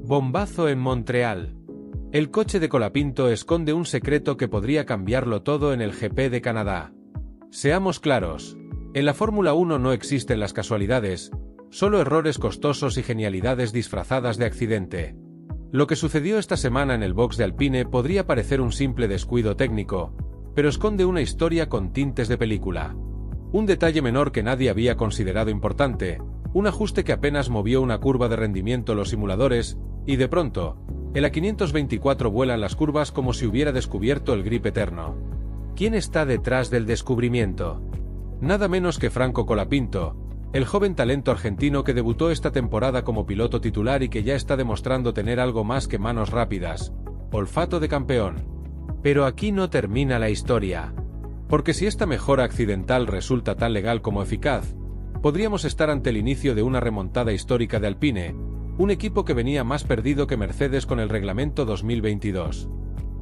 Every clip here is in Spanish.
Bombazo en Montreal. El coche de Colapinto esconde un secreto que podría cambiarlo todo en el GP de Canadá. Seamos claros, en la Fórmula 1 no existen las casualidades, solo errores costosos y genialidades disfrazadas de accidente. Lo que sucedió esta semana en el box de Alpine podría parecer un simple descuido técnico, pero esconde una historia con tintes de película. Un detalle menor que nadie había considerado importante, un ajuste que apenas movió una curva de rendimiento los simuladores, y de pronto, el A524 vuela en las curvas como si hubiera descubierto el grip eterno. ¿Quién está detrás del descubrimiento? Nada menos que Franco Colapinto, el joven talento argentino que debutó esta temporada como piloto titular y que ya está demostrando tener algo más que manos rápidas, olfato de campeón. Pero aquí no termina la historia. Porque si esta mejora accidental resulta tan legal como eficaz, podríamos estar ante el inicio de una remontada histórica de Alpine, un equipo que venía más perdido que Mercedes con el reglamento 2022.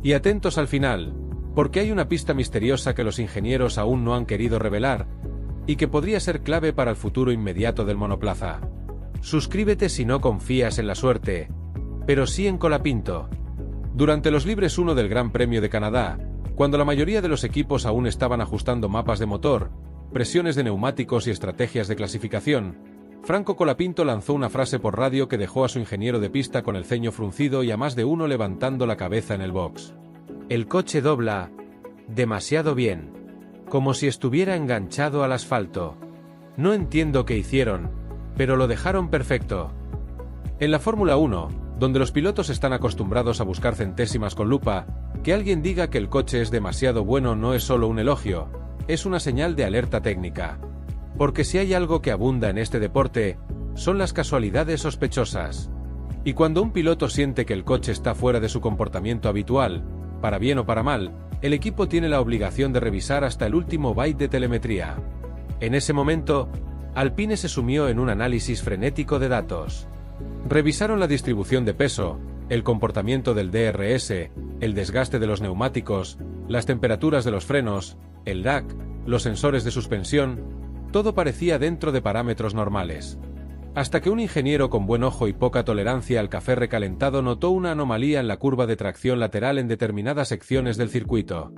Y atentos al final, porque hay una pista misteriosa que los ingenieros aún no han querido revelar, y que podría ser clave para el futuro inmediato del monoplaza. Suscríbete si no confías en la suerte, pero sí en Colapinto. Durante los libres 1 del Gran Premio de Canadá, cuando la mayoría de los equipos aún estaban ajustando mapas de motor, presiones de neumáticos y estrategias de clasificación, Franco Colapinto lanzó una frase por radio que dejó a su ingeniero de pista con el ceño fruncido y a más de uno levantando la cabeza en el box. El coche dobla demasiado bien, como si estuviera enganchado al asfalto. No entiendo qué hicieron, pero lo dejaron perfecto. En la Fórmula 1, donde los pilotos están acostumbrados a buscar centésimas con lupa, que alguien diga que el coche es demasiado bueno no es solo un elogio, es una señal de alerta técnica. Porque si hay algo que abunda en este deporte, son las casualidades sospechosas. Y cuando un piloto siente que el coche está fuera de su comportamiento habitual, para bien o para mal, el equipo tiene la obligación de revisar hasta el último byte de telemetría. En ese momento, Alpine se sumió en un análisis frenético de datos. Revisaron la distribución de peso, el comportamiento del DRS, el desgaste de los neumáticos, las temperaturas de los frenos, el lag, los sensores de suspensión. Todo parecía dentro de parámetros normales. Hasta que un ingeniero con buen ojo y poca tolerancia al café recalentado notó una anomalía en la curva de tracción lateral en determinadas secciones del circuito.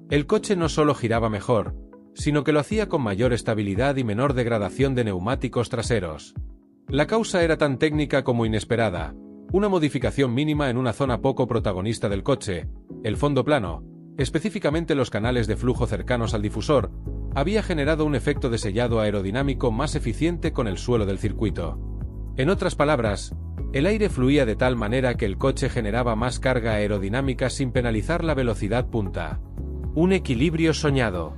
El coche no solo giraba mejor, sino que lo hacía con mayor estabilidad y menor degradación de neumáticos traseros. La causa era tan técnica como inesperada. Una modificación mínima en una zona poco protagonista del coche, el fondo plano, específicamente los canales de flujo cercanos al difusor, había generado un efecto de sellado aerodinámico más eficiente con el suelo del circuito. En otras palabras, el aire fluía de tal manera que el coche generaba más carga aerodinámica sin penalizar la velocidad punta. Un equilibrio soñado.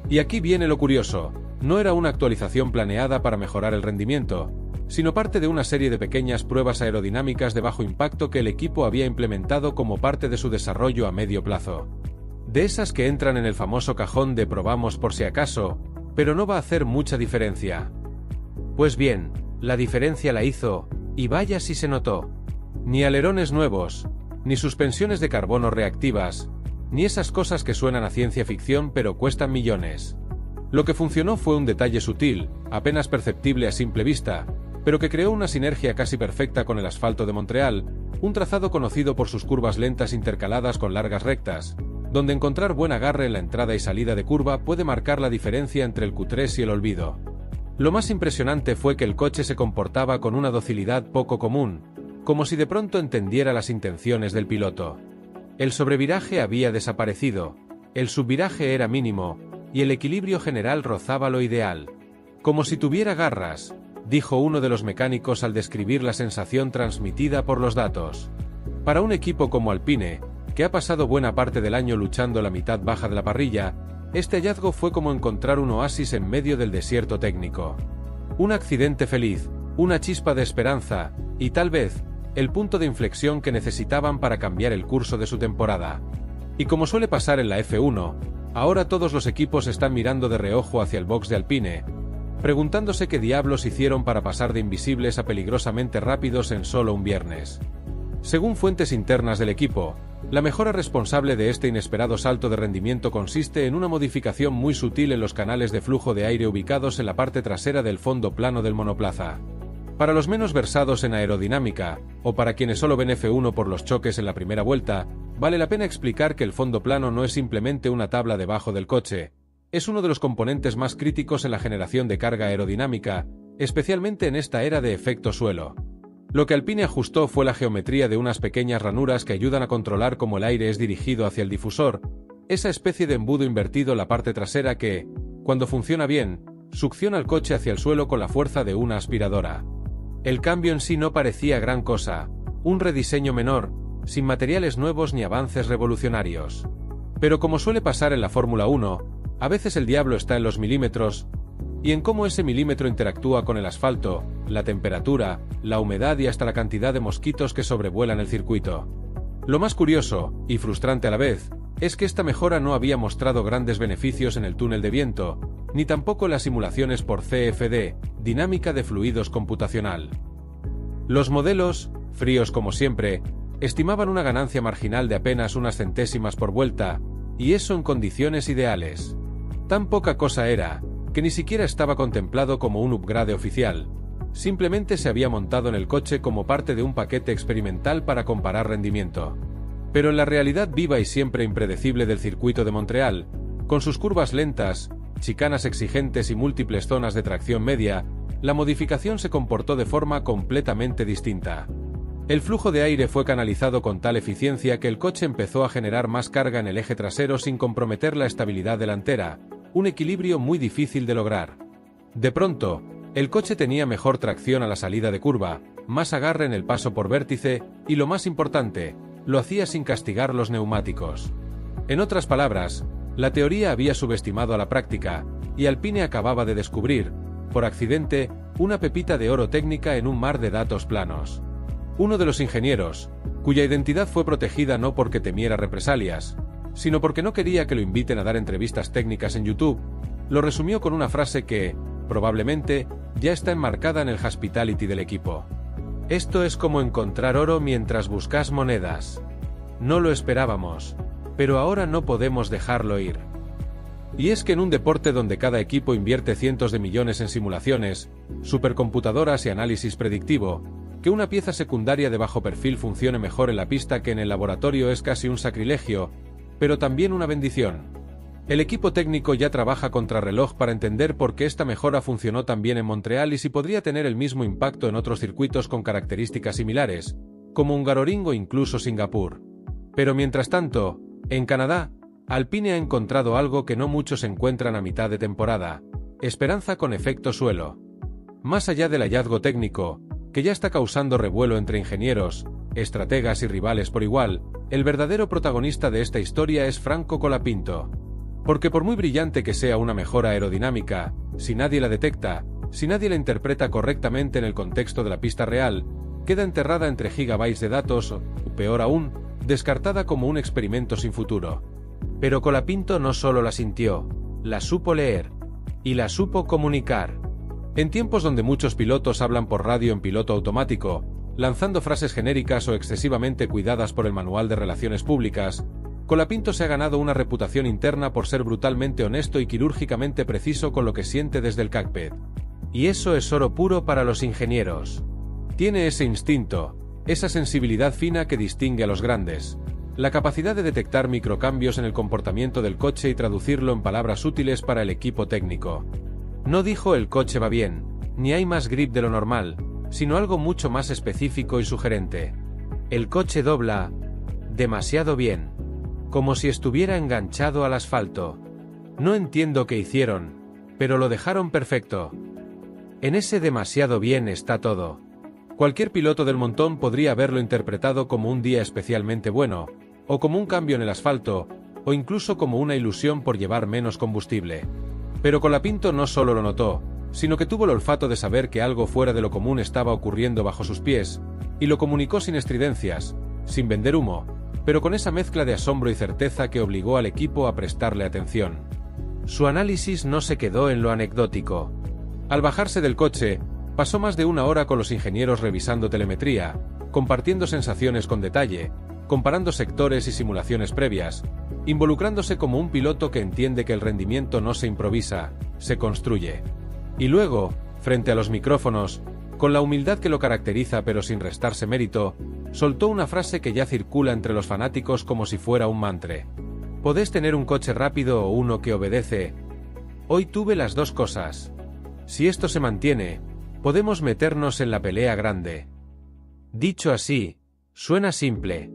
Y aquí viene lo curioso, no era una actualización planeada para mejorar el rendimiento, sino parte de una serie de pequeñas pruebas aerodinámicas de bajo impacto que el equipo había implementado como parte de su desarrollo a medio plazo. De esas que entran en el famoso cajón de probamos por si acaso, pero no va a hacer mucha diferencia. Pues bien, la diferencia la hizo, y vaya si se notó. Ni alerones nuevos, ni suspensiones de carbono reactivas, ni esas cosas que suenan a ciencia ficción pero cuestan millones. Lo que funcionó fue un detalle sutil, apenas perceptible a simple vista, pero que creó una sinergia casi perfecta con el asfalto de Montreal, un trazado conocido por sus curvas lentas intercaladas con largas rectas, donde encontrar buen agarre en la entrada y salida de curva puede marcar la diferencia entre el Q3 y el olvido. Lo más impresionante fue que el coche se comportaba con una docilidad poco común, como si de pronto entendiera las intenciones del piloto. El sobreviraje había desaparecido, el subviraje era mínimo, y el equilibrio general rozaba lo ideal. Como si tuviera garras, dijo uno de los mecánicos al describir la sensación transmitida por los datos. Para un equipo como Alpine, que ha pasado buena parte del año luchando la mitad baja de la parrilla, este hallazgo fue como encontrar un oasis en medio del desierto técnico. Un accidente feliz, una chispa de esperanza, y tal vez, el punto de inflexión que necesitaban para cambiar el curso de su temporada. Y como suele pasar en la F1, ahora todos los equipos están mirando de reojo hacia el box de Alpine, preguntándose qué diablos hicieron para pasar de invisibles a peligrosamente rápidos en solo un viernes. Según fuentes internas del equipo, la mejora responsable de este inesperado salto de rendimiento consiste en una modificación muy sutil en los canales de flujo de aire ubicados en la parte trasera del fondo plano del monoplaza. Para los menos versados en aerodinámica, o para quienes solo ven F1 por los choques en la primera vuelta, vale la pena explicar que el fondo plano no es simplemente una tabla debajo del coche. Es uno de los componentes más críticos en la generación de carga aerodinámica, especialmente en esta era de efecto suelo. Lo que Alpine ajustó fue la geometría de unas pequeñas ranuras que ayudan a controlar cómo el aire es dirigido hacia el difusor, esa especie de embudo invertido en la parte trasera que, cuando funciona bien, succiona el coche hacia el suelo con la fuerza de una aspiradora. El cambio en sí no parecía gran cosa, un rediseño menor, sin materiales nuevos ni avances revolucionarios. Pero como suele pasar en la Fórmula 1, a veces el diablo está en los milímetros, y en cómo ese milímetro interactúa con el asfalto, la temperatura, la humedad y hasta la cantidad de mosquitos que sobrevuelan el circuito. Lo más curioso, y frustrante a la vez, es que esta mejora no había mostrado grandes beneficios en el túnel de viento, ni tampoco en las simulaciones por CFD, dinámica de fluidos computacional. Los modelos, fríos como siempre, estimaban una ganancia marginal de apenas unas centésimas por vuelta, y eso en condiciones ideales. Tan poca cosa era, que ni siquiera estaba contemplado como un upgrade oficial. Simplemente se había montado en el coche como parte de un paquete experimental para comparar rendimiento. Pero en la realidad viva y siempre impredecible del circuito de Montreal, con sus curvas lentas, chicanas exigentes y múltiples zonas de tracción media, la modificación se comportó de forma completamente distinta. El flujo de aire fue canalizado con tal eficiencia que el coche empezó a generar más carga en el eje trasero sin comprometer la estabilidad delantera, un equilibrio muy difícil de lograr. De pronto, el coche tenía mejor tracción a la salida de curva, más agarre en el paso por vértice, y lo más importante, lo hacía sin castigar los neumáticos. En otras palabras, la teoría había subestimado a la práctica, y Alpine acababa de descubrir, por accidente, una pepita de oro técnica en un mar de datos planos. Uno de los ingenieros, cuya identidad fue protegida no porque temiera represalias, sino porque no quería que lo inviten a dar entrevistas técnicas en YouTube, lo resumió con una frase que, probablemente, ya está enmarcada en el hospitality del equipo. Esto es como encontrar oro mientras buscas monedas. No lo esperábamos, pero ahora no podemos dejarlo ir. Y es que en un deporte donde cada equipo invierte cientos de millones en simulaciones, supercomputadoras y análisis predictivo, que una pieza secundaria de bajo perfil funcione mejor en la pista que en el laboratorio es casi un sacrilegio, pero también una bendición. El equipo técnico ya trabaja contrarreloj para entender por qué esta mejora funcionó tan bien en Montreal y si podría tener el mismo impacto en otros circuitos con características similares, como Hungaroring o incluso Singapur. Pero mientras tanto, en Canadá, Alpine ha encontrado algo que no muchos encuentran a mitad de temporada: esperanza con efecto suelo. Más allá del hallazgo técnico, que ya está causando revuelo entre ingenieros, estrategas y rivales por igual, el verdadero protagonista de esta historia es Franco Colapinto. Porque por muy brillante que sea una mejora aerodinámica, si nadie la detecta, si nadie la interpreta correctamente en el contexto de la pista real, queda enterrada entre gigabytes de datos o, peor aún, descartada como un experimento sin futuro. Pero Colapinto no solo la sintió, la supo leer. Y la supo comunicar. En tiempos donde muchos pilotos hablan por radio en piloto automático, lanzando frases genéricas o excesivamente cuidadas por el manual de relaciones públicas, Colapinto se ha ganado una reputación interna por ser brutalmente honesto y quirúrgicamente preciso con lo que siente desde el cockpit. Y eso es oro puro para los ingenieros. Tiene ese instinto, esa sensibilidad fina que distingue a los grandes, la capacidad de detectar microcambios en el comportamiento del coche y traducirlo en palabras útiles para el equipo técnico. No dijo el coche va bien, ni hay más grip de lo normal, sino algo mucho más específico y sugerente. El coche dobla demasiado bien. Como si estuviera enganchado al asfalto. No entiendo qué hicieron, pero lo dejaron perfecto. En ese demasiado bien está todo. Cualquier piloto del montón podría haberlo interpretado como un día especialmente bueno, o como un cambio en el asfalto, o incluso como una ilusión por llevar menos combustible. Pero Colapinto no solo lo notó, sino que tuvo el olfato de saber que algo fuera de lo común estaba ocurriendo bajo sus pies, y lo comunicó sin estridencias, sin vender humo, pero con esa mezcla de asombro y certeza que obligó al equipo a prestarle atención. Su análisis no se quedó en lo anecdótico. Al bajarse del coche, pasó más de una hora con los ingenieros revisando telemetría, compartiendo sensaciones con detalle, comparando sectores y simulaciones previas, involucrándose como un piloto que entiende que el rendimiento no se improvisa, se construye. Y luego, frente a los micrófonos, Con la humildad que lo caracteriza pero sin restarse mérito, soltó una frase que ya circula entre los fanáticos como si fuera un mantra. Podés tener un coche rápido o uno que obedece. Hoy tuve las dos cosas. Si esto se mantiene, podemos meternos en la pelea grande. Dicho así, suena simple.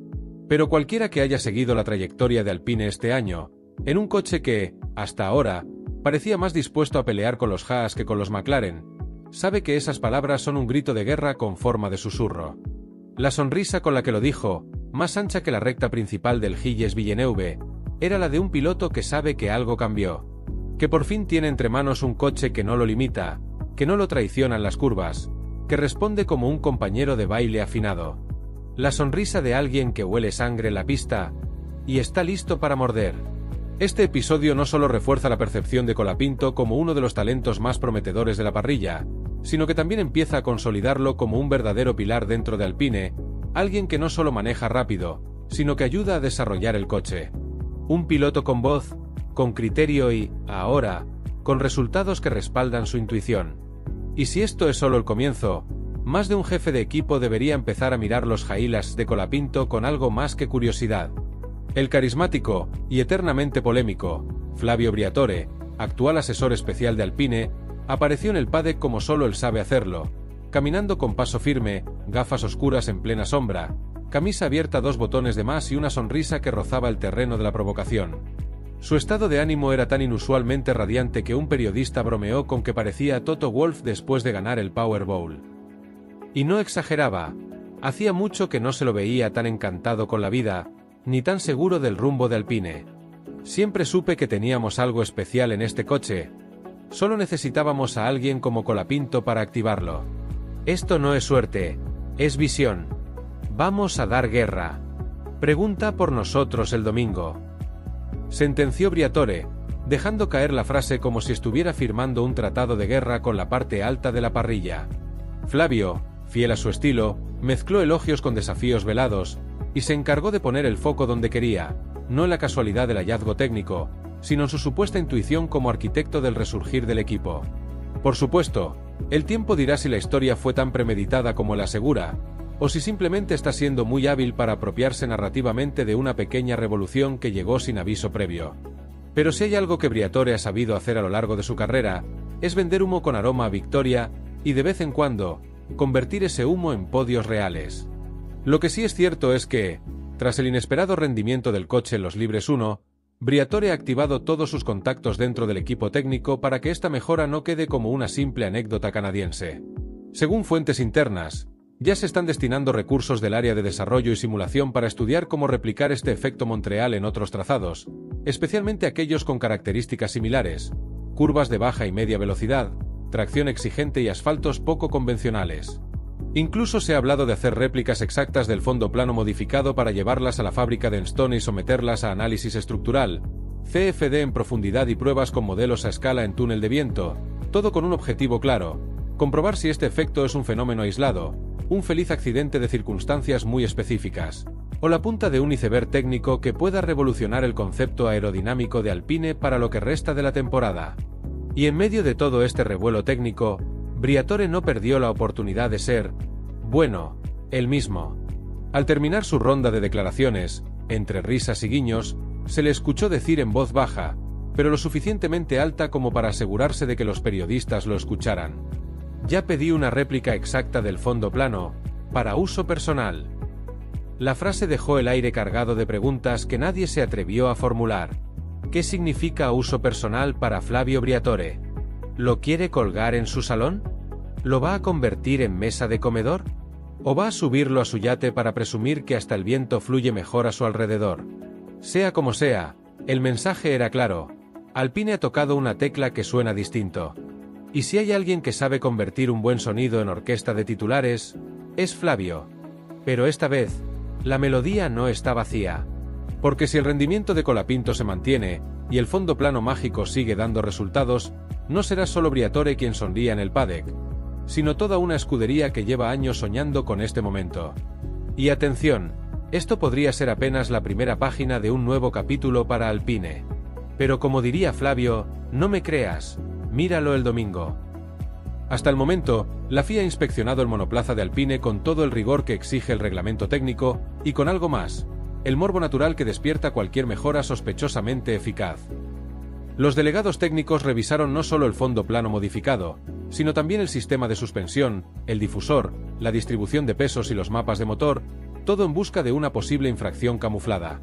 Pero cualquiera que haya seguido la trayectoria de Alpine este año, en un coche que, hasta ahora, parecía más dispuesto a pelear con los Haas que con los McLaren, sabe que esas palabras son un grito de guerra con forma de susurro. La sonrisa con la que lo dijo, más ancha que la recta principal del Gilles-Villeneuve, era la de un piloto que sabe que algo cambió. Que por fin tiene entre manos un coche que no lo limita, que no lo traiciona en las curvas, que responde como un compañero de baile afinado. La sonrisa de alguien que huele sangre en la pista y está listo para morder. Este episodio no solo refuerza la percepción de Colapinto como uno de los talentos más prometedores de la parrilla, sino que también empieza a consolidarlo como un verdadero pilar dentro de Alpine, alguien que no solo maneja rápido, sino que ayuda a desarrollar el coche. Un piloto con voz, con criterio y, ahora, con resultados que respaldan su intuición. Y si esto es solo el comienzo, más de un jefe de equipo debería empezar a mirar los Highlights de Colapinto con algo más que curiosidad. El carismático, y eternamente polémico, Flavio Briatore, actual asesor especial de Alpine, apareció en el paddock como solo él sabe hacerlo, caminando con paso firme, gafas oscuras en plena sombra, camisa abierta 2 botones de más y una sonrisa que rozaba el terreno de la provocación. Su estado de ánimo era tan inusualmente radiante que un periodista bromeó con que parecía Toto Wolff después de ganar el Powerball. Y no exageraba, hacía mucho que no se lo veía tan encantado con la vida, ni tan seguro del rumbo de Alpine. Siempre supe que teníamos algo especial en este coche. Solo necesitábamos a alguien como Colapinto para activarlo. Esto no es suerte, es visión. Vamos a dar guerra. Pregunta por nosotros el domingo. Sentenció Briatore, dejando caer la frase como si estuviera firmando un tratado de guerra con la parte alta de la parrilla. Flavio, fiel a su estilo, mezcló elogios con desafíos velados, y se encargó de poner el foco donde quería, no en la casualidad del hallazgo técnico, sino en su supuesta intuición como arquitecto del resurgir del equipo. Por supuesto, el tiempo dirá si la historia fue tan premeditada como la asegura, o si simplemente está siendo muy hábil para apropiarse narrativamente de una pequeña revolución que llegó sin aviso previo. Pero si hay algo que Briatore ha sabido hacer a lo largo de su carrera, es vender humo con aroma a victoria, y de vez en cuando, convertir ese humo en podios reales. Lo que sí es cierto es que, tras el inesperado rendimiento del coche en los Libres 1, Briatore ha activado todos sus contactos dentro del equipo técnico para que esta mejora no quede como una simple anécdota canadiense. Según fuentes internas, ya se están destinando recursos del área de desarrollo y simulación para estudiar cómo replicar este efecto Montreal en otros trazados, especialmente aquellos con características similares, curvas de baja y media velocidad, tracción exigente y asfaltos poco convencionales. Incluso se ha hablado de hacer réplicas exactas del fondo plano modificado para llevarlas a la fábrica de Enstone y someterlas a análisis estructural, CFD en profundidad y pruebas con modelos a escala en túnel de viento, todo con un objetivo claro: comprobar si este efecto es un fenómeno aislado, un feliz accidente de circunstancias muy específicas, o la punta de un iceberg técnico que pueda revolucionar el concepto aerodinámico de Alpine para lo que resta de la temporada. Y en medio de todo este revuelo técnico, Briatore no perdió la oportunidad de ser, bueno, él mismo. Al terminar su ronda de declaraciones, entre risas y guiños, se le escuchó decir en voz baja, pero lo suficientemente alta como para asegurarse de que los periodistas lo escucharan: ya pedí una réplica exacta del fondo plano, para uso personal. La frase dejó el aire cargado de preguntas que nadie se atrevió a formular. ¿Qué significa uso personal para Flavio Briatore? ¿Lo quiere colgar en su salón? ¿Lo va a convertir en mesa de comedor? ¿O va a subirlo a su yate para presumir que hasta el viento fluye mejor a su alrededor? Sea como sea, el mensaje era claro: Alpine ha tocado una tecla que suena distinto. Y si hay alguien que sabe convertir un buen sonido en orquesta de titulares, es Flavio. Pero esta vez, la melodía no está vacía. Porque si el rendimiento de Colapinto se mantiene, y el fondo plano mágico sigue dando resultados, no será solo Briatore quien sonría en el paddock, sino toda una escudería que lleva años soñando con este momento. Y atención, esto podría ser apenas la primera página de un nuevo capítulo para Alpine. Pero como diría Flavio, no me creas, míralo el domingo. Hasta el momento, la FIA ha inspeccionado el monoplaza de Alpine con todo el rigor que exige el reglamento técnico, y con algo más, el morbo natural que despierta cualquier mejora sospechosamente eficaz. Los delegados técnicos revisaron no solo el fondo plano modificado, sino también el sistema de suspensión, el difusor, la distribución de pesos y los mapas de motor, todo en busca de una posible infracción camuflada.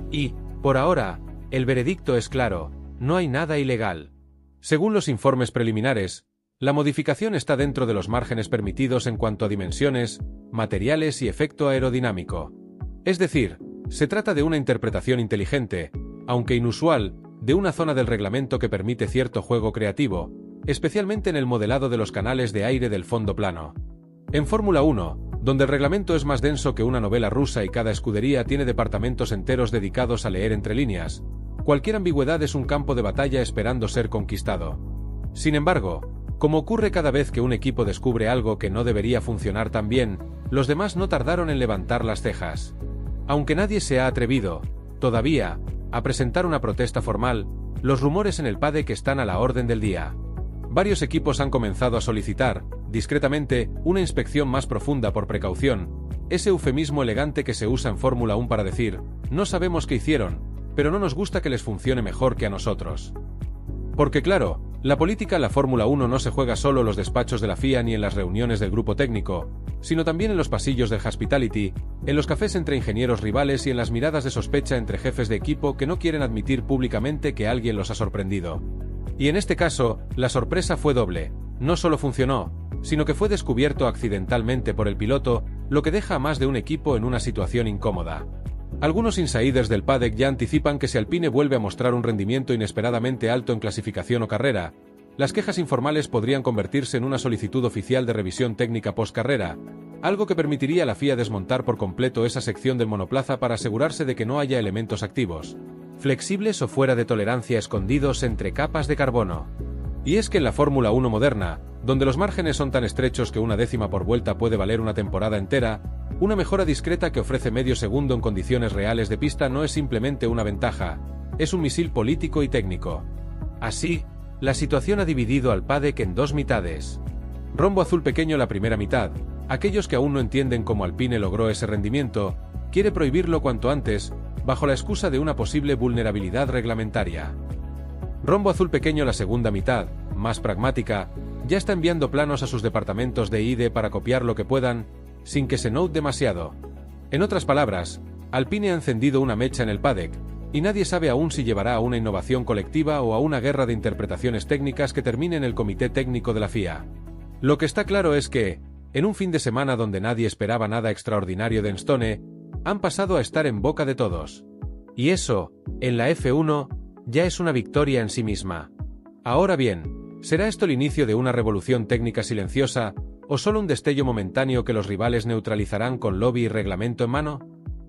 Y, por ahora, el veredicto es claro, no hay nada ilegal. Según los informes preliminares, la modificación está dentro de los márgenes permitidos en cuanto a dimensiones, materiales y efecto aerodinámico. Es decir, se trata de una interpretación inteligente, aunque inusual, de una zona del reglamento que permite cierto juego creativo, especialmente en el modelado de los canales de aire del fondo plano. En Fórmula 1, donde el reglamento es más denso que una novela rusa y cada escudería tiene departamentos enteros dedicados a leer entre líneas, cualquier ambigüedad es un campo de batalla esperando ser conquistado. Sin embargo, como ocurre cada vez que un equipo descubre algo que no debería funcionar tan bien, los demás no tardaron en levantar las cejas. Aunque nadie se ha atrevido, todavía, a presentar una protesta formal, los rumores en el paddock están a la orden del día. Varios equipos han comenzado a solicitar, discretamente, una inspección más profunda por precaución, ese eufemismo elegante que se usa en Fórmula 1 para decir, no sabemos qué hicieron, pero no nos gusta que les funcione mejor que a nosotros. Porque claro, la política en la Fórmula 1 no se juega solo en los despachos de la FIA ni en las reuniones del grupo técnico, sino también en los pasillos del hospitality, en los cafés entre ingenieros rivales y en las miradas de sospecha entre jefes de equipo que no quieren admitir públicamente que alguien los ha sorprendido. Y en este caso, la sorpresa fue doble, no solo funcionó, sino que fue descubierto accidentalmente por el piloto, lo que deja a más de un equipo en una situación incómoda. Algunos insiders del paddock ya anticipan que si Alpine vuelve a mostrar un rendimiento inesperadamente alto en clasificación o carrera, las quejas informales podrían convertirse en una solicitud oficial de revisión técnica post-carrera, algo que permitiría a la FIA desmontar por completo esa sección del monoplaza para asegurarse de que no haya elementos activos, flexibles o fuera de tolerancia escondidos entre capas de carbono. Y es que en la Fórmula 1 moderna, donde los márgenes son tan estrechos que una décima por vuelta puede valer una temporada entera, una mejora discreta que ofrece medio segundo en condiciones reales de pista no es simplemente una ventaja, es un misil político y técnico. Así, la situación ha dividido al paddock en dos mitades. Rombo azul pequeño la primera mitad, aquellos que aún no entienden cómo Alpine logró ese rendimiento, quiere prohibirlo cuanto antes, bajo la excusa de una posible vulnerabilidad reglamentaria. Rombo azul pequeño la segunda mitad, más pragmática, ya está enviando planos a sus departamentos de I+D para copiar lo que puedan, sin que se note demasiado. En otras palabras, Alpine ha encendido una mecha en el paddock, y nadie sabe aún si llevará a una innovación colectiva o a una guerra de interpretaciones técnicas que termine en el comité técnico de la FIA. Lo que está claro es que, en un fin de semana donde nadie esperaba nada extraordinario de Enstone, han pasado a estar en boca de todos. Y eso, en la F1, ya es una victoria en sí misma. Ahora bien, ¿será esto el inicio de una revolución técnica silenciosa, o solo un destello momentáneo que los rivales neutralizarán con lobby y reglamento en mano?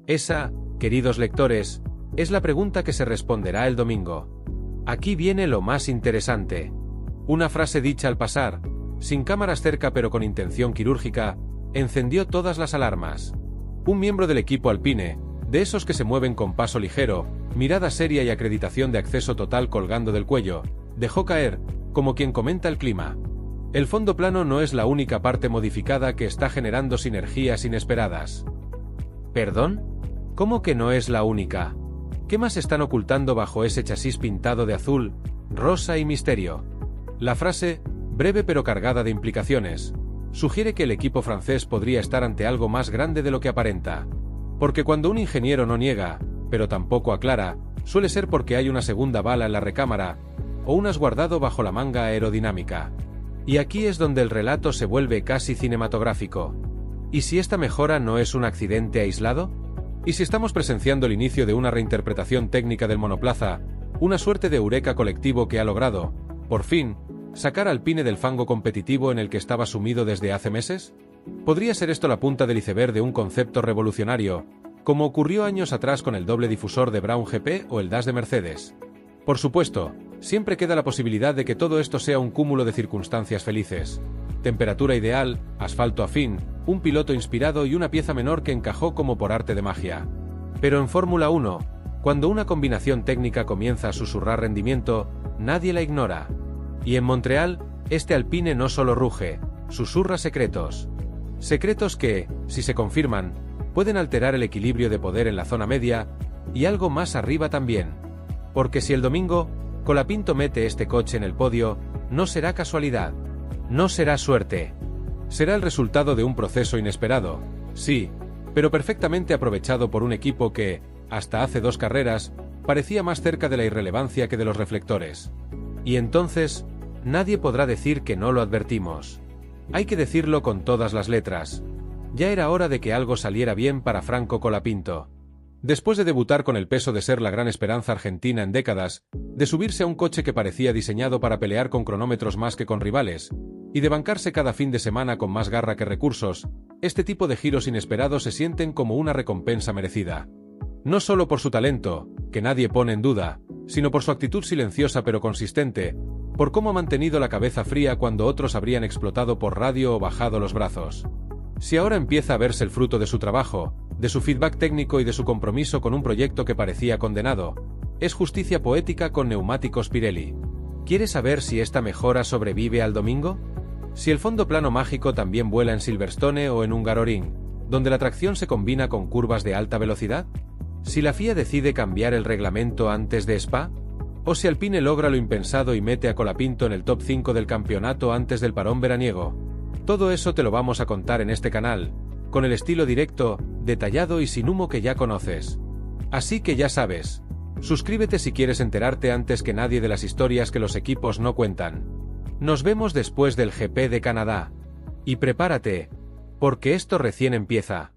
Esa, queridos lectores, es la pregunta que se responderá el domingo. Aquí viene lo más interesante. Una frase dicha al pasar, sin cámaras cerca pero con intención quirúrgica, encendió todas las alarmas. Un miembro del equipo Alpine, de esos que se mueven con paso ligero, mirada seria y acreditación de acceso total colgando del cuello, dejó caer, como quien comenta el clima. El fondo plano no es la única parte modificada que está generando sinergias inesperadas. ¿Perdón? ¿Cómo que no es la única? ¿Qué más están ocultando bajo ese chasis pintado de azul, rosa y misterio? La frase, breve pero cargada de implicaciones, sugiere que el equipo francés podría estar ante algo más grande de lo que aparenta. Porque cuando un ingeniero no niega, pero tampoco aclara, suele ser porque hay una segunda bala en la recámara, o un as guardado bajo la manga aerodinámica. Y aquí es donde el relato se vuelve casi cinematográfico. ¿Y si esta mejora no es un accidente aislado? ¿Y si estamos presenciando el inicio de una reinterpretación técnica del monoplaza, una suerte de eureka colectivo que ha logrado, por fin, sacar a Alpine del fango competitivo en el que estaba sumido desde hace meses? ¿Podría ser esto la punta del iceberg de un concepto revolucionario, como ocurrió años atrás con el doble difusor de Brown GP o el DAS de Mercedes? Por supuesto, siempre queda la posibilidad de que todo esto sea un cúmulo de circunstancias felices. Temperatura ideal, asfalto afín, un piloto inspirado y una pieza menor que encajó como por arte de magia. Pero en Fórmula 1, cuando una combinación técnica comienza a susurrar rendimiento, nadie la ignora. Y en Montreal, Este Alpine no solo ruge, susurra secretos. Secretos que, si se confirman, pueden alterar el equilibrio de poder en la zona media, y algo más arriba también. Porque si el domingo, Colapinto mete este coche en el podio, no será casualidad. No será suerte. Será el resultado de un proceso inesperado, sí, pero perfectamente aprovechado por un equipo que, hasta hace 2 carreras, parecía más cerca de la irrelevancia que de los reflectores. Y entonces, nadie podrá decir que no lo advertimos. Hay que decirlo con todas las letras. Ya era hora de que algo saliera bien para Franco Colapinto. Después de debutar con el peso de ser la gran esperanza argentina en décadas, de subirse a un coche que parecía diseñado para pelear con cronómetros más que con rivales, y de bancarse cada fin de semana con más garra que recursos, este tipo de giros inesperados se sienten como una recompensa merecida. No solo por su talento, que nadie pone en duda, sino por su actitud silenciosa pero consistente, por cómo ha mantenido la cabeza fría cuando otros habrían explotado por radio o bajado los brazos. Si ahora empieza a verse el fruto de su trabajo, de su feedback técnico y de su compromiso con un proyecto que parecía condenado, es justicia poética con neumáticos Pirelli. ¿Quieres saber si esta mejora sobrevive al domingo? Si el fondo plano mágico también vuela en Silverstone o en Hungaroring, donde la tracción se combina con curvas de alta velocidad? Si la FIA decide cambiar el reglamento antes de Spa? ¿O si Alpine logra lo impensado y mete a Colapinto en el top 5 del campeonato antes del parón veraniego? Todo eso te lo vamos a contar en este canal, con el estilo directo, detallado y sin humo que ya conoces. Así que ya sabes, suscríbete si quieres enterarte antes que nadie de las historias que los equipos no cuentan. Nos vemos después del GP de Canadá. Y prepárate, porque esto recién empieza.